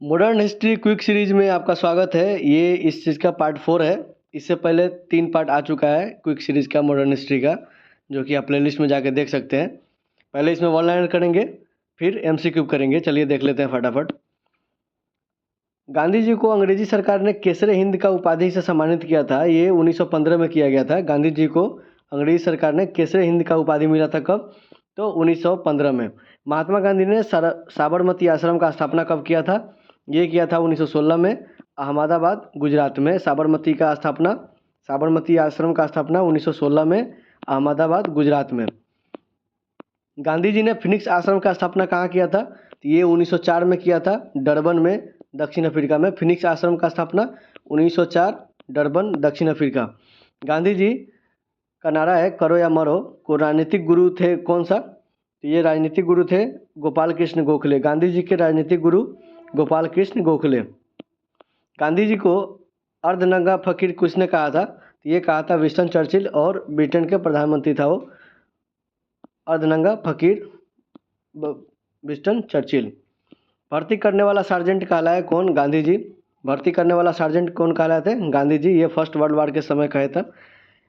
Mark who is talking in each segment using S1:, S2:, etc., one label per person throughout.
S1: Modern history quick series में आपका स्वागत है। ये इस चीज़ का पार्ट 4 है। इससे पहले 3 पार्ट आ चुका है क्विक सीरीज का मॉडर्न हिस्ट्री का, जो कि आप प्लेलिस्ट में जाके देख सकते हैं। पहले इसमें वन लाइनर करेंगे, फिर एमसीक्यू करेंगे। चलिए देख लेते हैं फटाफट। गांधी जी को अंग्रेजी सरकार ने केसरे हिंद का उपाधि से सम्मानित किया था। ये 1915 में किया गया था। गांधी जी को अंग्रेजी सरकार ने केसरे हिंद का उपाधि मिला था कब? तो 1915 में। महात्मा गांधी ने साबरमती आश्रम का स्थापना कब किया था? ये किया था 1916 में, अहमदाबाद गुजरात में। साबरमती आश्रम का स्थापना 1916 में, अहमदाबाद गुजरात में। गांधी जी ने फिनिक्स आश्रम का स्थापना कहाँ किया था? तो ये 1904 में किया था, डरबन में, दक्षिण अफ्रीका में। फिनिक्स आश्रम का स्थापना 1904, डरबन, दक्षिण अफ्रीका। गांधी जी का नारा है करो या मरो। को राजनीतिक गुरु थे कौन सा? तो ये राजनीतिक गुरु थे गोपाल कृष्ण गोखले। गांधी जी के राजनीतिक गुरु गोपाल कृष्ण गोखले। गांधी जी को अर्धनंगा फकीर किसने कहा था? तो ये कहा था विंस्टन चर्चिल, और ब्रिटेन के प्रधानमंत्री था वो अर्धनंगा फकीर विंस्टन चर्चिल। भर्ती करने वाला सार्जेंट कहलाए कौन? गांधी जी। भर्ती करने वाला सार्जेंट कौन कहलाए थे? गांधी जी। ये फर्स्ट वर्ल्ड वार के समय कहे था।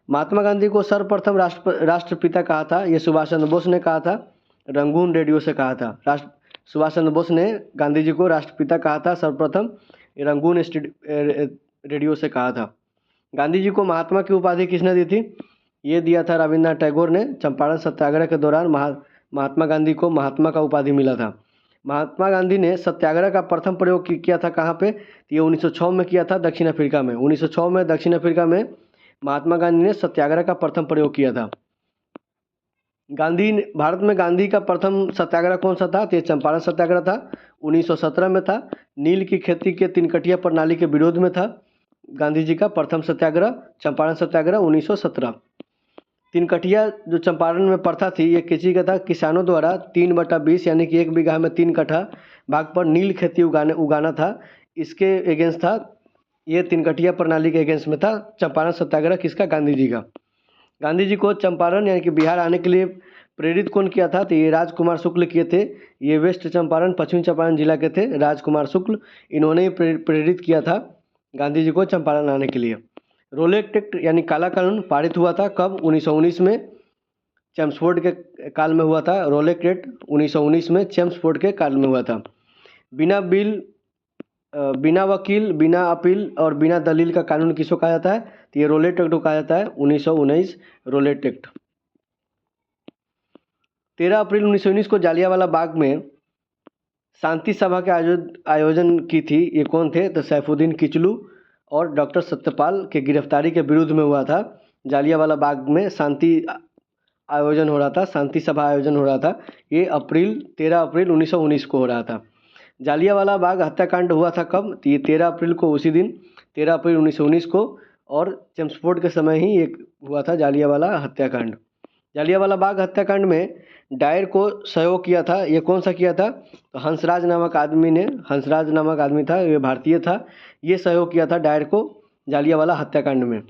S1: महात्मा गांधी को सर्वप्रथम राष्ट्रपिता कहा था? ये सुभाष चंद्र बोस ने कहा था, रंगून रेडियो से कहा था। सुभाष चंद्र बोस ने गांधी जी को राष्ट्रपिता कहा था सर्वप्रथम, रंगून रेडियो से कहा था। गांधी जी को महात्मा की उपाधि किसने दी थी? ये दिया था रविन्द्रनाथ टैगोर ने। चंपारण सत्याग्रह के दौरान महात्मा गांधी को महात्मा का उपाधि मिला था। महात्मा गांधी ने सत्याग्रह का प्रथम प्रयोग किया था कहाँ पे? ये 1906 में किया था, दक्षिण अफ्रीका में। 1906 में दक्षिण अफ्रीका में महात्मा गांधी ने सत्याग्रह का प्रथम प्रयोग किया था। भारत में गांधी का प्रथम सत्याग्रह कौन सा था? तो ये चंपारण सत्याग्रह था, 1917 में था। नील की खेती के तिनकटिया प्रणाली के विरोध में था गांधी जी का प्रथम सत्याग्रह, चंपारण सत्याग्रह 1917। तिनकटिया जो चंपारण में प्रथा थी, ये किसी का था? किसानों द्वारा 3/20 यानी कि 1 बीघा में 3 कट्ठा भाग पर नील खेती उगाना था। इसके अगेंस्ट था, ये तिनकटिया प्रणाली के अगेंस्ट में था चंपारण सत्याग्रह। किसका? गांधी जी का। गांधी जी को चंपारण यानी कि बिहार आने के लिए प्रेरित कौन किया था? तो ये राजकुमार शुक्ल किए थे। ये वेस्ट चंपारण, पश्चिम चंपारण जिला के थे, राजकुमार शुक्ल। इन्होंने ही प्रेरित किया था गांधी जी को चंपारण आने के लिए। रोलेट एक्ट यानी काला कानून पारित हुआ था कब? 1919 में, चेम्सफोर्ड के काल में हुआ था। रोलेट एक्ट 1919 में चेम्सफोर्ड के काल में हुआ था। बिना वकील, बिना अपील और बिना दलील का कानून किसको कहा जाता है? तो ये रोलेट एक्ट को कहा जाता है, 1919 रोलेट एक्ट। 13 अप्रैल 1919 को जालियांवाला बाग में शांति सभा के आयोजन की थी। ये कौन थे? तो सैफुद्दीन किचलू और डॉक्टर सत्यपाल के गिरफ्तारी के विरोध में हुआ था। जालियांवाला बाग में शांति आयोजन हो रहा था, शांति सभा आयोजन हो रहा था। ये 13 अप्रैल 1919 को हो रहा था। जालियांवाला बाग हत्याकांड हुआ था कब? तो ये 13 अप्रैल को, उसी दिन 13 अप्रैल 1919 को, और चेम्सफोर्ड के समय ही ये हुआ था जालियांवाला हत्याकांड। जालियांवाला बाग हत्याकांड में डायर को सहयोग किया था। ये कौन सा किया था? तो हंसराज नामक आदमी था, ये भारतीय था। ये सहयोग किया था डायर को जालियांवाला हत्याकांड में।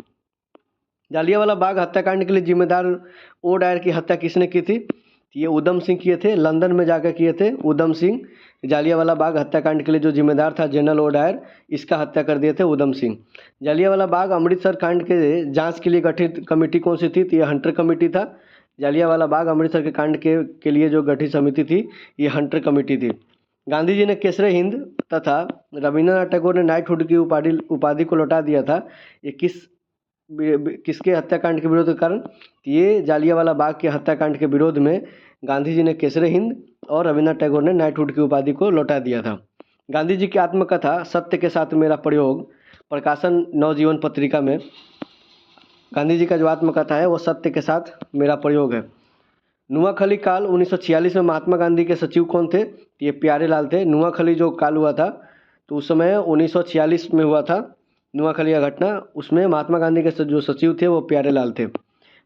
S1: जालियांवाला बाग हत्याकांड के लिए जिम्मेदार ओ डायर की हत्या किसने की थी? ये उधम सिंह किए थे, लंदन में जाकर किए थे उधम सिंह। जालियांवाला बाग हत्याकांड के लिए जो जिम्मेदार था जनरल ओ डायर, इसका हत्या कर दिए थे उधम सिंह। जालियांवाला बाग अमृतसर कांड के जांच के लिए गठित कमेटी कौन सी थी? तो ये हंटर कमेटी था। जालियांवाला बाग अमृतसर के कांड के लिए जो गठित समिति थी, ये हंटर कमेटी थी। गांधी जी ने केसरे हिंद तथा रविन्द्रनाथ टैगोर ने नाइटहुड की उपाधि को लौटा दिया था। ये किसके हत्याकांड के विरोध के कारण? ये जालियांवाला बाग के हत्याकांड के विरोध में गांधी जी ने केसरे हिंद और रविन्द्रनाथ टैगोर ने नाइटहुड की उपाधि को लौटा दिया था। गांधी जी की आत्मकथा सत्य के साथ मेरा प्रयोग, प्रकाशन नवजीवन पत्रिका में। गांधी जी का जो आत्मकथा है वो सत्य के साथ मेरा प्रयोग है। नुआखली काल 1946 में महात्मा गांधी के सचिव कौन थे? ये प्यारे लाल थे। नुआखली जो काल हुआ था, तो उस समय 1946 में हुआ था नुआखली का घटना। उसमें महात्मा गांधी के जो सचिव थे वो प्यारे लाल थे।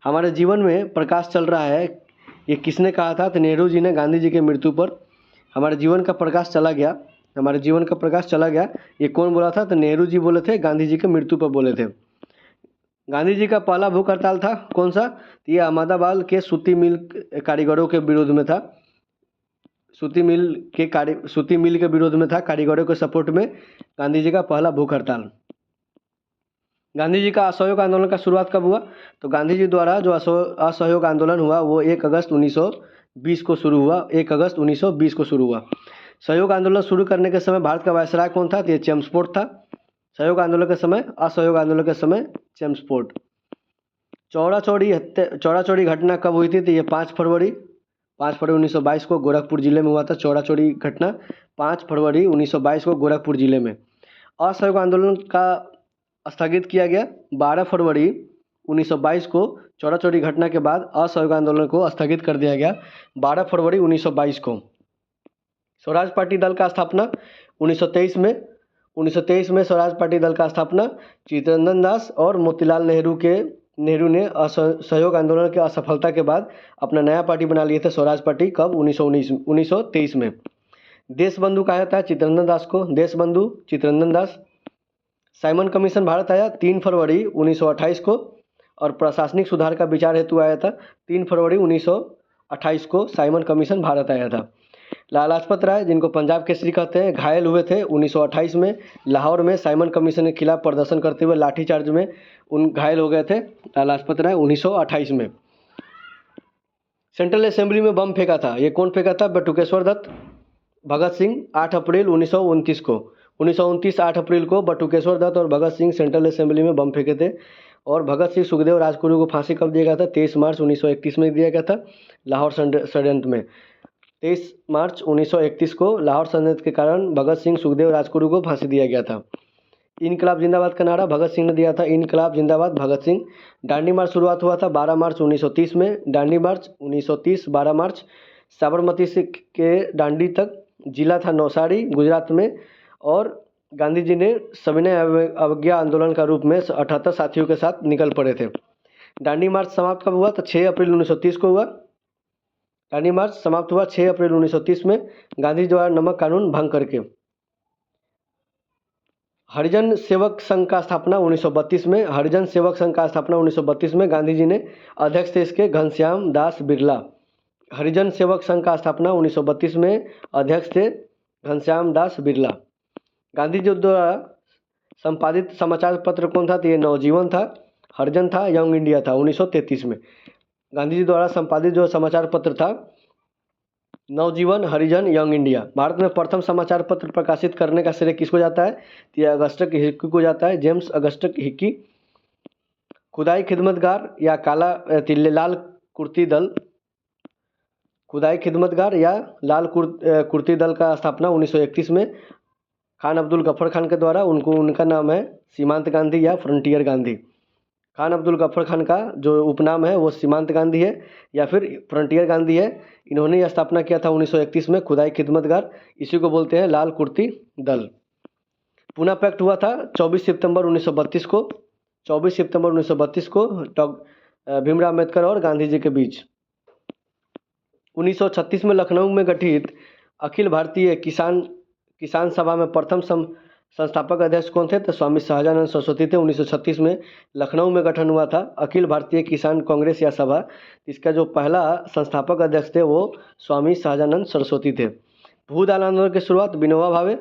S1: हमारे जीवन में प्रकाश चल रहा है, ये किसने कहा था? तो नेहरू जी ने गांधी जी की मृत्यु पर हमारे जीवन का प्रकाश चला गया, हमारे जीवन का प्रकाश चला गया। ये कौन बोला था? तो नेहरू जी बोले थे, गांधी जी की मृत्यु पर बोले थे। गांधी जी का पहला भूख हड़ताल था कौन सा? तो ये अहमदाबाद के सूती मिल कारीगरों के विरोध में था। सूती मिल के विरोध में था, कारीगरों के सपोर्ट में गांधी जी का पहला भूख हड़ताल। गांधी जी का असहयोग आंदोलन का शुरुआत कब हुआ? तो गांधी जी द्वारा जो असहयोग आंदोलन हुआ वो 1 अगस्त 1920 को शुरू हुआ। 1 अगस्त 1920 को शुरू हुआ। सहयोग आंदोलन शुरू करने के समय भारत का वायसराय कौन था? तो ये चेम्सफोर्ड था। सहयोग आंदोलन के समय, असहयोग आंदोलन के समय चेम्सफोर्ड। चौड़ा चौड़ी घटना कब हुई थी? तो ये 5 फरवरी 1922 को गोरखपुर जिले में हुआ था। चौड़ा चौड़ी घटना 5 फरवरी 1922 को गोरखपुर जिले में। असहयोग आंदोलन का स्थगित किया गया 12 फरवरी 1922 को। चौड़ा चौड़ी घटना के बाद असहयोग आंदोलन को स्थगित कर दिया गया 12 फरवरी 1922 को। स्वराज पार्टी दल का स्थापना 1923 में स्वराज पार्टी दल का स्थापना चित्तरंजन दास और मोतीलाल नेहरू ने असहयोग आंदोलन की असफलता के बाद अपना नया पार्टी बना लिए थे, स्वराज पार्टी। कब? 1923 में। देश बंधु कहा जाता है चित्तरंजन दास को, देश बंधु चित्तरंजन दास। साइमन कमीशन भारत आया 3 फरवरी 1928 को और प्रशासनिक सुधार का विचार हेतु आया था। 3 फरवरी 1928 को साइमन कमीशन भारत आया था। लाला लाजपत राय, जिनको पंजाब केसरी कहते हैं, घायल हुए थे 1928 में लाहौर में साइमन कमीशन के खिलाफ प्रदर्शन करते हुए। लाठीचार्ज में घायल हो गए थे लाला लाजपत राय 1928 में। सेंट्रल असेंबली में बम फेंका था, ये कौन फेंका था? बटुकेश्वर दत्त। भगत सिंह 8 अप्रैल 1929 को 8 अप्रैल को बटुकेश्वर दत्त और भगत सिंह सेंट्रल असेंबली में बम फेंके थे। और भगत सिंह, सुखदेव, राजगुरु को फांसी कब दिया गया था? 23 मार्च 1931 में दिया गया था लाहौर षड्यंत्र में। 23 मार्च 1931 को लाहौर षड्यंत्र के कारण भगत सिंह, सुखदेव, राजगुरु को फांसी दिया गया था। इनकलाब जिंदाबाद का नारा भगत सिंह ने दिया था। इनकलाब जिंदाबाद भगत सिंह। दांडी मार्च शुरुआत हुआ था 12 मार्च 1930 में। दांडी मार्च 1930 12 मार्च। साबरमती से के दांडी तक जिला था नौसारी, गुजरात में। और गांधी जी ने सविनय अवज्ञा आंदोलन का रूप में 78 साथियों के साथ निकल पड़े थे। दांडी मार्च समाप्त कब हुआ? तो 6 अप्रैल 1930 को हुआ। दांडी मार्च समाप्त हुआ 6 अप्रैल 1930 में गांधी जी द्वारा नमक कानून भंग करके। हरिजन सेवक संघ का स्थापना 1932 में। हरिजन सेवक संघ का स्थापना 1932 में गांधी जी ने, अध्यक्ष थे इसके घनश्याम दास बिरला। हरिजन सेवक संघ का स्थापना 1932 में, अध्यक्ष थे घनश्याम दास बिरला। गांधी जी द्वारा संपादित समाचार पत्र कौन था? तो ये नवजीवन था, हरिजन था, यंग इंडिया था 1933 में। गांधी जी द्वारा संपादित जो समाचार पत्र था नवजीवन, हरिजन, यंग इंडिया। भारत में प्रथम समाचार पत्र प्रकाशित करने का श्रेय किसको जाता है? तो यह अगस्टस हिक्की को जाता है, जेम्स अगस्टस हिक्की। खुदाई खिदमतगार या लाल कुर्ती दल, खुदाई खिदमतगार या लाल कुर्ती दल का स्थापना 1931 में खान अब्दुल गफ्फर खान के द्वारा। उनका नाम है सीमांत गांधी या फ्रंटियर गांधी। खान अब्दुल गफ्फर खान का जो उपनाम है वो सीमांत गांधी है या फिर फ्रंटियर गांधी है। इन्होंने यह स्थापना किया था 1931 में खुदाई खिदमतगार, इसी को बोलते हैं लाल कुर्ती दल। पूना पैक्ट हुआ था 24 सितंबर 1932 को। 24 सितंबर 1932 को भीमराव अम्बेडकर और गांधी जी के बीच। 1936 में लखनऊ में गठित अखिल भारतीय किसान सभा में प्रथम संस्थापक अध्यक्ष कौन थे? तो स्वामी सहजानंद सरस्वती थे। 1936 में लखनऊ में गठन हुआ था अखिल भारतीय किसान कांग्रेस या सभा। इसका जो पहला संस्थापक अध्यक्ष थे वो स्वामी सहजानंद सरस्वती थे। भूदान आंदोलन की शुरुआत विनोबा भावे।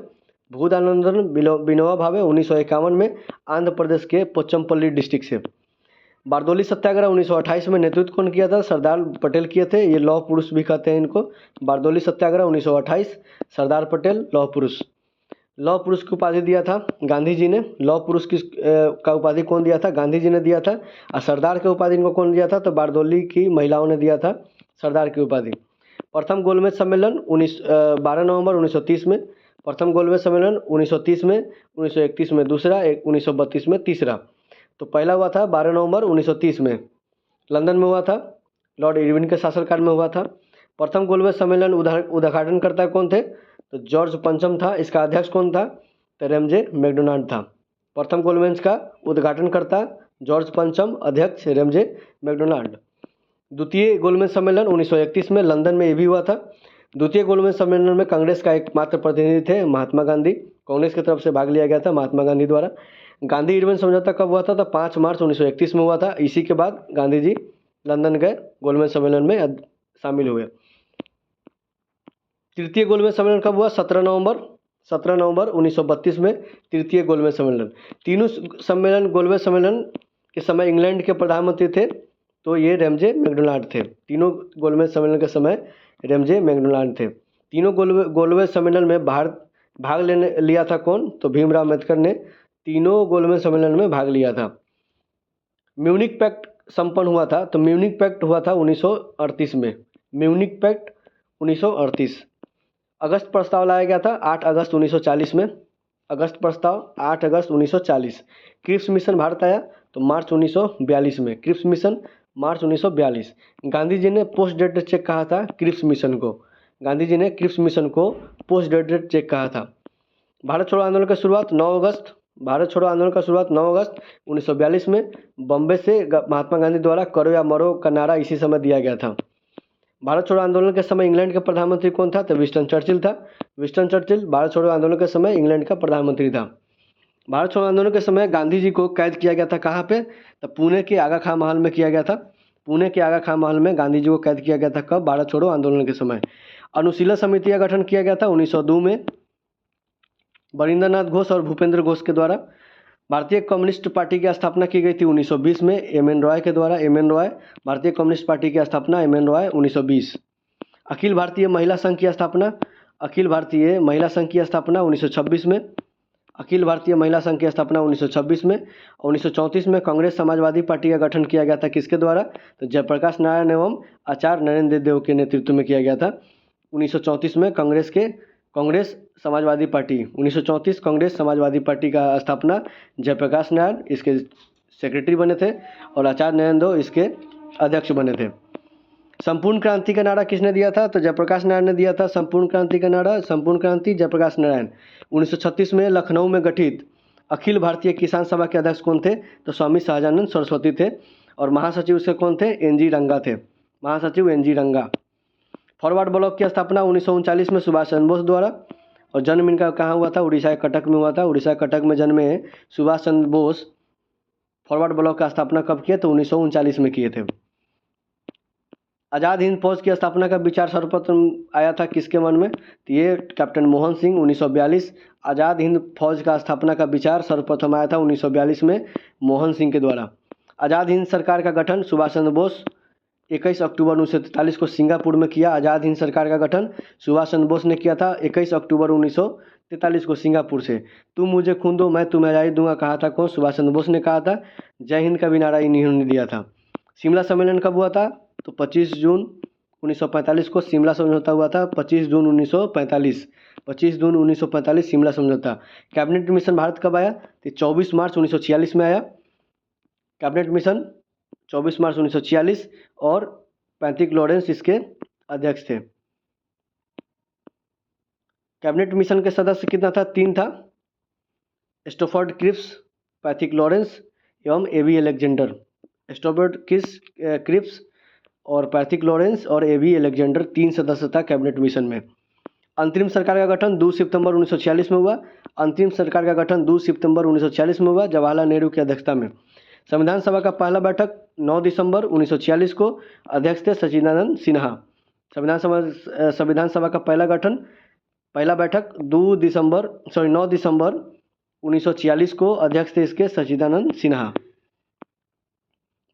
S1: भूदान आंदोलन विनोबा भावे 1951 में आंध्र प्रदेश के पोचमपल्ली डिस्ट्रिक्ट से। बारदोली सत्याग्रह 1928 में नेतृत्व कौन किया था? सरदार पटेल किए थे। ये लौह पुरुष भी कहते हैं इनको। बारदोली सत्याग्रह 1928, सरदार पटेल लौह पुरुष। लौह पुरुष की उपाधि दिया था गांधी जी ने। लौह पुरुष का उपाधि कौन दिया था? गांधी जी ने दिया था। और सरदार की उपाधि इनको कौन दिया था? तो बारदोली की महिलाओं ने दिया था सरदार की उपाधि। प्रथम गोलमेज सम्मेलन 12 नवंबर 1930 में। प्रथम गोलमेज सम्मेलन 1930 में, 1931 में दूसरा, 1932 में तीसरा। तो पहला हुआ था 12 नवंबर 1930 में, लंदन में हुआ था, लॉर्ड इरविन के शासनकाल में हुआ था। प्रथम गोलमेज सम्मेलन उद्घाटनकर्ता कौन थे? तो जॉर्ज पंचम था। इसका अध्यक्ष कौन था? तो रेमजे मैकडोनाल्ड था। प्रथम गोलमेज का उद्घाटनकर्ता जॉर्ज पंचम, अध्यक्ष रेमजे मैकडोनाल्ड। द्वितीय गोलमेज सम्मेलन 1931 में लंदन में ये भी हुआ था। द्वितीय गोलमेज सम्मेलन में कांग्रेस का एकमात्र प्रतिनिधि थे महात्मा गांधी। कांग्रेस की तरफ से भाग लिया गया था महात्मा गांधी द्वारा। गांधी इरविन समझौता कब हुआ था? तो 5 मार्च 1931 में हुआ था। इसी के बाद गांधी जी लंदन गए, गोलमेज सम्मेलन में शामिल हुए। तृतीय गोलमेज सम्मेलन कब हुआ? 17 नवंबर 1932 में तृतीय गोलमेज सम्मेलन। तीनों सम्मेलन गोलमेज सम्मेलन के समय इंग्लैंड के प्रधानमंत्री थे, तो ये रैमजे मैकडोनाल्ड थे। तीनों गोलमेज सम्मेलन के समय रैमजे मैकडोनाल्ड थे। तीनों गोलमेज सम्मेलन में भाग लेने लिया था कौन? तो भीमराव अम्बेडकर ने तीनों गोलमेज सम्मेलन में भाग लिया था। म्यूनिक पैक्ट संपन्न हुआ था, तो म्यूनिक पैक्ट हुआ था 1938 में। Munich pact 1938। अगस्त प्रस्ताव लाया गया था 8 अगस्त 1940 में। अगस्त प्रस्ताव 8 अगस्त 1940। क्रिप्स मिशन भारत आया तो मार्च 1942 में। क्रिप्स मिशन मार्च 1942। गांधी जी ने पोस्ट डेटेड चेक कहा था क्रिप्स मिशन को। गांधी जी ने क्रिप्स मिशन को पोस्ट डेटेड चेक कहा था। भारत छोड़ो आंदोलन की शुरुआत 9 अगस्त। भारत छोड़ो आंदोलन का शुरुआत 9 अगस्त 1942 में बम्बे से महात्मा गांधी द्वारा करो या मरो का नारा इसी समय दिया गया था। भारत छोड़ो आंदोलन के समय इंग्लैंड का प्रधानमंत्री कौन था? तो विंस्टन चर्चिल था। विंस्टन चर्चिल भारत छोड़ो आंदोलन के समय इंग्लैंड का प्रधानमंत्री था। भारत छोड़ो आंदोलन के समय गांधी जी को कैद किया गया था कहाँ पे? तो पुणे के आगा खां महल में किया गया था। पुणे के आगा खां महल में गांधी जी को कैद किया गया था। कब? भारत छोड़ो आंदोलन के समय। अनुशीलन समिति का गठन किया गया था 1902 में बरिंद्रनाथ घोष और भूपेंद्र घोष के द्वारा। भारतीय कम्युनिस्ट पार्टी की स्थापना की गई थी 1920 में एम.एन. रॉय के द्वारा। एम.एन. रॉय। भारतीय कम्युनिस्ट पार्टी की स्थापना एम.एन. रॉय 1920। अखिल भारतीय महिला संघ की स्थापना 1926 में। अखिल भारतीय महिला संघ की स्थापना 1926 में। 1934 में कांग्रेस समाजवादी पार्टी का गठन किया गया था किसके द्वारा? तो जयप्रकाश नारायण एवं आचार्य नरेंद्र देव के नेतृत्व में किया गया था। 1934 में कांग्रेस समाजवादी पार्टी 1934 कांग्रेस समाजवादी पार्टी का स्थापना जयप्रकाश नारायण इसके सेक्रेटरी बने थे और आचार्य नरेंद्र देव इसके अध्यक्ष बने थे। संपूर्ण क्रांति का नारा किसने दिया था? तो जयप्रकाश नारायण ने दिया था संपूर्ण क्रांति का नारा। संपूर्ण क्रांति जयप्रकाश नारायण। 1936 में लखनऊ में गठित अखिल भारतीय किसान सभा के अध्यक्ष कौन थे? तो स्वामी सहजानंद सरस्वती थे और महासचिव उसके कौन थे? एन.जी. रंगा थे। महासचिव एन.जी. रंगा। फॉरवर्ड ब्लॉक की स्थापना 1939 में सुभाष चंद्र बोस द्वारा और जन्म इनका कहाँ हुआ था? उड़ीसा के कटक में हुआ था। उड़ीसा के कटक में जन्मे सुभाष चंद्र बोस फॉरवर्ड ब्लॉक का स्थापना कब किए? तो 1939 में किए थे। आज़ाद हिंद फौज की स्थापना का विचार सर्वप्रथम आया था किसके मन में? तो ये कैप्टन मोहन सिंह 1942। आज़ाद हिंद फौज का स्थापना का विचार सर्वप्रथम आया था 1942 में मोहन सिंह के द्वारा। आज़ाद हिंद सरकार का गठन सुभाष चंद्र बोस 21 अक्टूबर 1943 को सिंगापुर में किया। आज़ाद हिंद सरकार का गठन सुभाष चंद्र बोस ने किया था 21 अक्टूबर 1943 को सिंगापुर से। तुम मुझे खून दो मैं तुम्हें आज़ादी दूंगा कहा था कौन? सुभाष चंद्र बोस ने कहा था। जय हिंद का भी नारा इन्होंने दिया था। शिमला सम्मेलन कब हुआ था? तो 25 जून 1945 को शिमला समझौता हुआ था। 25 जून 1945 शिमला समझौता। कैबिनेट मिशन भारत कब आया? तो 24 मार्च 1946 में आया। कैबिनेट मिशन 24 मार्च 1946 और पैट्रिक लॉरेंस इसके अध्यक्ष थे। कैबिनेट मिशन के सदस्य कितना था? 3 था। स्टोफर्ड क्रिप्स, पैट्रिक लॉरेंस एवं ए.वी. अलेक्जेंडर। स्टोफर्ड क्रिप्स और पैट्रिक लॉरेंस और ए.वी. अलेक्जेंडर 3 सदस्य था कैबिनेट मिशन में। अंतरिम सरकार का गठन 2 सितंबर 1946 में हुआ। अंतरिम सरकार का गठन 2 सितंबर 1946 में हुआ जवाहरलाल नेहरू की अध्यक्षता में। संविधान सभा का पहला बैठक 9 दिसंबर 1946 को। अध्यक्ष थे सच्चिदानंद सिन्हा। संविधान सभा का पहला बैठक 9 दिसंबर 1946 को। अध्यक्ष थे इसके सच्चिदानंद सिन्हा।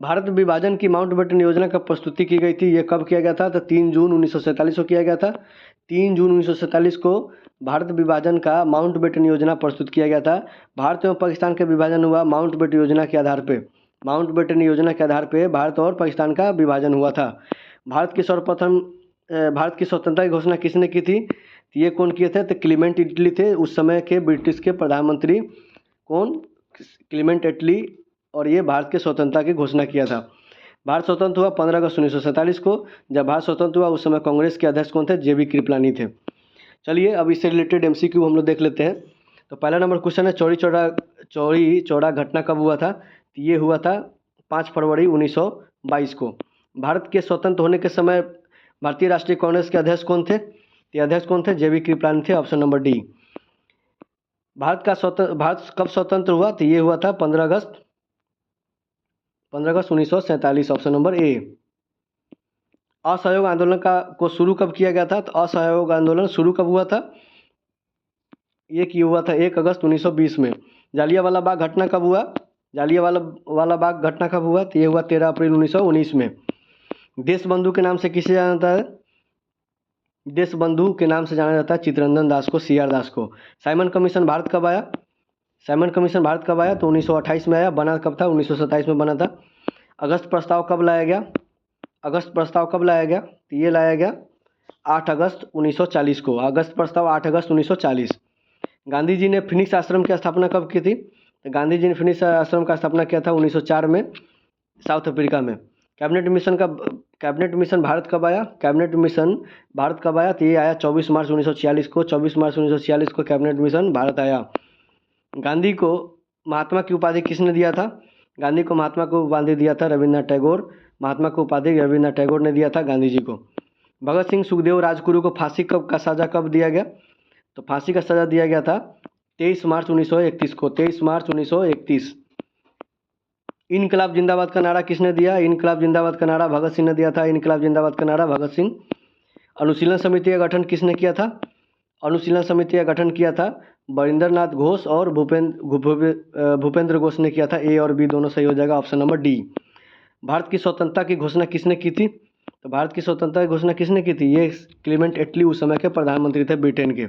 S1: भारत विभाजन की माउंटबेटन योजना का प्रस्तुति की गई थी। ये कब किया गया था? तो 3 जून 1947 को किया गया था। 3 जून 1947 को भारत विभाजन का माउंटबेटन योजना प्रस्तुत किया गया था। भारत एवं पाकिस्तान का विभाजन हुआ माउंटबेटन योजना के आधार पे। माउंटबेटन योजना के आधार पे भारत और पाकिस्तान का विभाजन हुआ था। भारत की स्वतंत्रता की घोषणा किसने की थी? ये कौन किए थे? तो क्लीमेंट इटली थे। उस समय के ब्रिटिश के प्रधानमंत्री कौन? Clement Italy. और ये भारत के स्वतंत्रता की घोषणा किया था। भारत स्वतंत्र हुआ 15 अगस्त 1947 को। जब भारत स्वतंत्र हुआ उस समय कांग्रेस के अध्यक्ष कौन थे? जे.बी. कृपलानी थे। चलिए अब इससे रिलेटेड एमसीक्यू हम लोग देख लेते हैं। तो पहला नंबर क्वेश्चन है चौरी चौरा घटना कब हुआ था? तो ये हुआ था 5 फरवरी 1922 को। भारत के स्वतंत्र होने के समय भारतीय राष्ट्रीय कांग्रेस के अध्यक्ष कौन थे? तो अध्यक्ष कौन थे? जे.बी. कृपलानी थे। Option number D. भारत कब स्वतंत्र हुआ? तो ये हुआ था 15 अगस्त 1947। ऑप्शन नंबर ए। असहयोग आंदोलन को शुरू कब किया गया था? तो असहयोग आंदोलन शुरू कब हुआ था? ये कि हुआ था 1 अगस्त 1920 में। जालियांवाला बाग घटना कब हुआ? जालियांवाला बाग घटना कब हुआ? तो ये हुआ 13 अप्रैल 1919 में। देश बंधु के नाम से किसे जाना जाता है? देश बंधु के नाम से जाना जाता है चित्तरंजन दास को, सी आर दास को। साइमन कमीशन भारत कब आया? साइमन कमीशन भारत कब आया? तो 1928 में आया। बना कब था? 1927 में बना था। अगस्त प्रस्ताव कब लाया गया? अगस्त प्रस्ताव कब लाया गया? तो ये लाया गया 8 अगस्त 1940 को। अगस्त प्रस्ताव 8 अगस्त 1940। गांधी जी ने फिनिक्स आश्रम की स्थापना कब की थी? तो गांधी जी ने फिनिक्स आश्रम का स्थापना किया था 1904 में, साउथ अफ्रीका में। कैबिनेट मिशन भारत कब आया? कैबिनेट मिशन भारत कब आया? तो ये आया 24 मार्च 1946 को। 24 मार्च 1946 को कैबिनेट मिशन भारत आया। गांधी को महात्मा की उपाधि किसने दिया था? गांधी को महात्मा को उपाधि दिया था रविन्द्रनाथ टैगोर। महात्मा को उपाधि रविन्द्रनाथ टैगोर ने दिया था गांधी जी को। भगत सिंह, सुखदेव, राजगुरु को फांसी का सजा कब दिया गया? तो फांसी का सजा दिया गया था 23 मार्च 1931 को। 23 मार्च 1931। इनकलाब जिंदाबाद का नारा किसने दिया? इनकलाब जिंदाबाद का नारा भगत सिंह ने दिया था। इनकलाब जिंदाबाद का नारा भगत सिंह। अनुशीलन समिति का गठन किसने किया था? अनुशीलन समिति का गठन किया था बरिंदर नाथ घोष और भूपेंद्र घोष ने किया था। ए और बी दोनों सही हो जाएगा, ऑप्शन नंबर डी। भारत की स्वतंत्रता की घोषणा किसने की थी? तो भारत की स्वतंत्रता की घोषणा किसने की थी? ये क्लीमेंट एटली उस समय के प्रधानमंत्री थे ब्रिटेन के।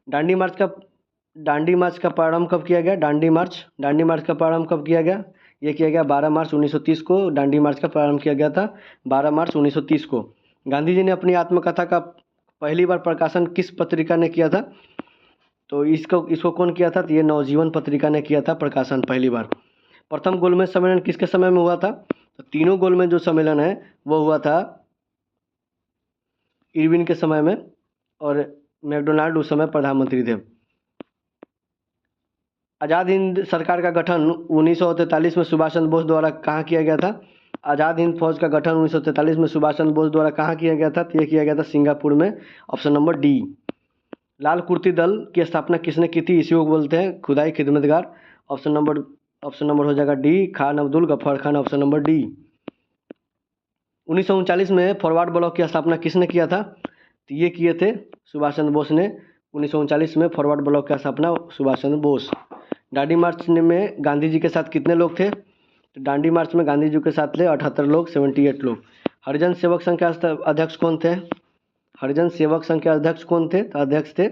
S1: दांडी मार्च का प्रारंभ कब किया गया? दांडी मार्च का प्रारंभ कब किया गया? ये किया गया 12 मार्च 1930 को। दांडी मार्च का प्रारंभ किया गया था 12 मार्च 1930 को। गांधी जी ने अपनी आत्मकथा का पहली बार प्रकाशन किस पत्रिका ने किया था? तो इसको कौन किया था? तो ये नवजीवन पत्रिका ने किया था प्रकाशन पहली बार। प्रथम गोलमेज सम्मेलन किसके समय में हुआ था? तो तीनों गोलमेज जो सम्मेलन है वो हुआ था इरविन के समय में, और मैकडोनाल्ड उस समय प्रधानमंत्री थे। आज़ाद हिंद सरकार का गठन 1943 में सुभाष चंद्र बोस द्वारा कहाँ किया गया था? आज़ाद हिंद फौज का गठन 1943 में सुभाष चंद्र बोस द्वारा कहाँ किया गया था? तो ये किया गया था सिंगापुर में, ऑप्शन नंबर डी। लाल कुर्ती दल की स्थापना किसने की थी? इसी को बोलते हैं खुदाई खिदमतगार। ऑप्शन नंबर हो जाएगा D, Khan Abdul Gaffar Khan, option number D. 1939 में फॉरवर्ड ब्लॉक की स्थापना किसने किया था? तो ये किए थे सुभाष चंद्र बोस ने। 1939 में फॉरवर्ड ब्लॉक की स्थापना सुभाष चंद्र बोस। दांडी मार्च में गांधी जी के साथ कितने लोग थे? तो दांडी मार्च में गांधी जी के साथ थे 78 लोग, 78 लोग। हरिजन सेवक संघ के अध्यक्ष कौन थे? हरिजन सेवक संघ के अध्यक्ष कौन थे? तो अध्यक्ष थे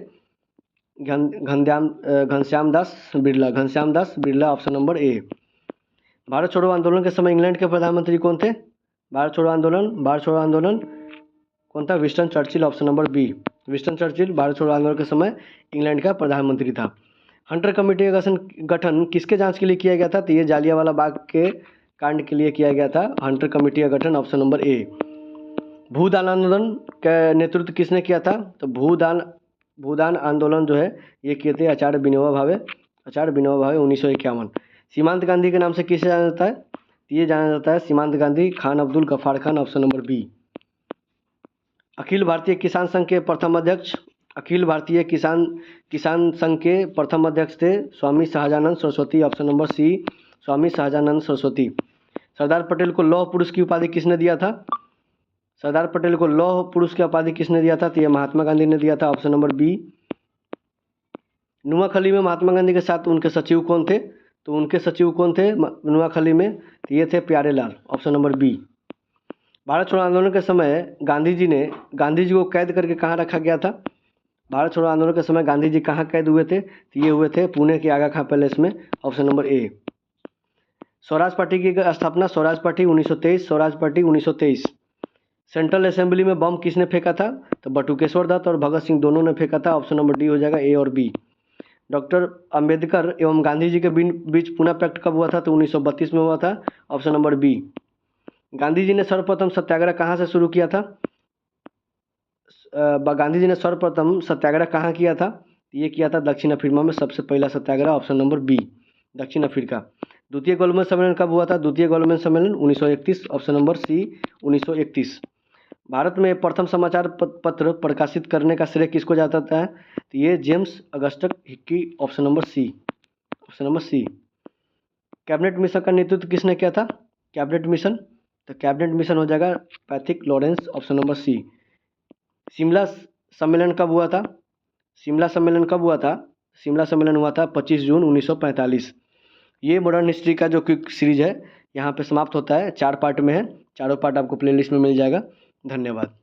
S1: Ghanshyam Das Birla, option number A. भारत छोड़ो आंदोलन के समय इंग्लैंड के प्रधानमंत्री कौन थे? भारत छोड़ो आंदोलन कौन था? Winston Churchill, option number B. Winston Churchill Bharat छोड़ो आंदोलन के समय इंग्लैंड का प्रधानमंत्री था। हंटर कमेटी का गठन किसके जांच के लिए किया गया था? तो ये जालियांवाला बाग के कांड के लिए किया गया था हंटर कमेटी का गठन, ऑप्शन नंबर ए। भूदान आंदोलन का नेतृत्व किसने किया था? तो भूदान आंदोलन जो है ये किए थे आचार्य विनोबा भावे 1951। सीमांत गांधी के नाम से किसे जाना जाता है? ये जाना जाता है Seemant Gandhi, Khan Abdul Gaffar Khan, option number B. Akhil Bharatiya Kisan संघ के प्रथम अध्यक्ष किसान संघ के प्रथम अध्यक्ष थे Swami Sahajanand Saraswati, option number C, Swami Sahajanand Saraswati. Sardar Patel को लौह पुरुष की उपाधि किसने दिया था? सरदार पटेल को लौह पुरुष की उपाधि किसने दिया था? तो ये महात्मा गांधी ने दिया था, ऑप्शन नंबर बी। नुआखली में महात्मा गांधी के साथ उनके सचिव कौन थे? तो उनके सचिव कौन थे नुआखली में? तो ये थे Pyarelal, option number B. Bharat छोड़ो आंदोलन के समय गांधी जी को कैद करके कहाँ रखा गया था? भारत छोड़ो आंदोलन के समय गांधी जी कहाँ कैद हुए थे? तो ये हुए थे पुणे के आगा खां पैलेस में, ऑप्शन नंबर ए। स्वराज पार्टी की स्थापना, स्वराज पार्टी 1923। सेंट्रल असेंबली में बम किसने फेंका था? तो बटुकेश्वर दत्त और भगत सिंह दोनों ने फेंका था, ऑप्शन नंबर डी हो जाएगा, ए और बी। डॉक्टर अंबेडकर एवं गांधी जी के बीच पुणे पैक्ट कब हुआ था? तो 1932 में हुआ था, option number B. Gandhi ji ने सर्वप्रथम सत्याग्रह कहाँ से शुरू किया था? गांधी जी ने सर्वप्रथम सत्याग्रह कहाँ किया था? ये किया था दक्षिण अफ्रीका में सबसे पहला सत्याग्रह, ऑप्शन नंबर बी, दक्षिण अफ्रीका। द्वितीय गोलमेज सम्मेलन कब हुआ था? द्वितीय गोलमेज सम्मेलन 1931, ऑप्शन नंबर सी, 1931। भारत में प्रथम समाचार पत्र प्रकाशित करने का श्रेय किसको जाता है? तो ये James Augustus Hicky, option number C. Cabinet mission का नेतृत्व किसने किया था? कैबिनेट मिशन, तो कैबिनेट मिशन हो जाएगा Pethick Lawrence, option number C. Shimla सम्मेलन कब हुआ था? शिमला सम्मेलन कब हुआ था? शिमला सम्मेलन हुआ था 25 जून 1945। ये मॉडर्न हिस्ट्री का जो क्विक सीरीज है यहाँ पे समाप्त होता है, 4 पार्ट में है। चारों पार्ट आपको प्लेलिस्ट में मिल जाएगा। धन्यवाद।